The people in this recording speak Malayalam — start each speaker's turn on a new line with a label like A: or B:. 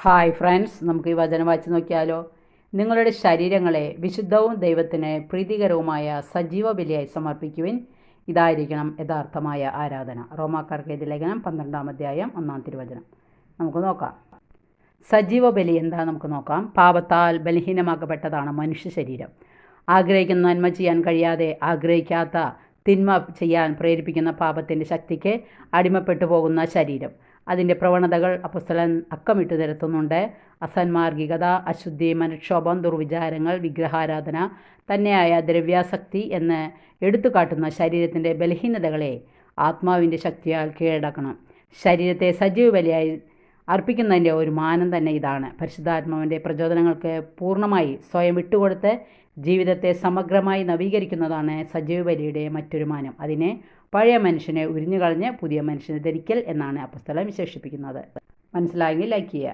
A: ഹായ് ഫ്രണ്ട്സ്, നമുക്ക് ഈ വചനം വായിച്ച് നോക്കിയാലോ. നിങ്ങളുടെ ശരീരങ്ങളെ വിശുദ്ധവും ദൈവത്തിന് പ്രീതികരവുമായ സജീവ ബലിയായി സമർപ്പിക്കുവിൻ. ഇതായിരിക്കണം യഥാർത്ഥമായ ആരാധന. റോമാക്കാർക്ക് എഴുതിയ ലേഖനം 12-ാം അധ്യായം 1-ാം തിരുവചനം. നമുക്ക് നോക്കാം. സജീവ ബലി എന്താ നമുക്ക് നോക്കാം. പാപത്താൽ ബലഹീനമാക്കപ്പെട്ടതാണ് മനുഷ്യ ശരീരം. ആഗ്രഹിക്കുന്ന നന്മ ചെയ്യാൻ കഴിയാതെ ആഗ്രഹിക്കാത്ത തിന്മ ചെയ്യാൻ പ്രേരിപ്പിക്കുന്ന പാപത്തിൻ്റെ ശക്തിക്ക് അടിമപ്പെട്ടു പോകുന്ന ശരീരം. അതിൻ്റെ പ്രവണതകൾ അപ്പോസ്തലൻ അക്കമിട്ട് നിരത്തുന്നുണ്ട്. അസന്മാർഗികത, അശുദ്ധി, മനക്ഷോഭം, ദുർവിചാരങ്ങൾ, വിഗ്രഹാരാധന, തന്നെയായ ദ്രവ്യാസക്തി എന്ന് എടുത്തുകാട്ടുന്ന ശരീരത്തിൻ്റെ ബലഹീനതകളെ ആത്മാവിൻ്റെ ശക്തിയാൽ കീഴടക്കണം. ശരീരത്തെ സജീവ ബലിയായി അർപ്പിക്കുന്നതിൻ്റെ ഒരു മാനം തന്നെ ഇതാണ്. പരിശുദ്ധാത്മാവിൻ്റെ പ്രചോദനങ്ങൾക്ക് പൂർണ്ണമായി സ്വയം വിട്ടുകൊടുത്ത് ജീവിതത്തെ സമഗ്രമായി നവീകരിക്കുന്നതാണ് സജീവ ബലിയുടെ മറ്റൊരു മാനം. അതിനെ പഴയ മനുഷ്യനെ ഉരിഞ്ഞുകളഞ്ഞ് പുതിയ മനുഷ്യനെ ധരിക്കൽ എന്നാണ് അപ്പോസ്തലൻ വിശേഷിപ്പിക്കുന്നത്. മനസ്സിലായെങ്കിൽ ലൈക്ക് ചെയ്യുക.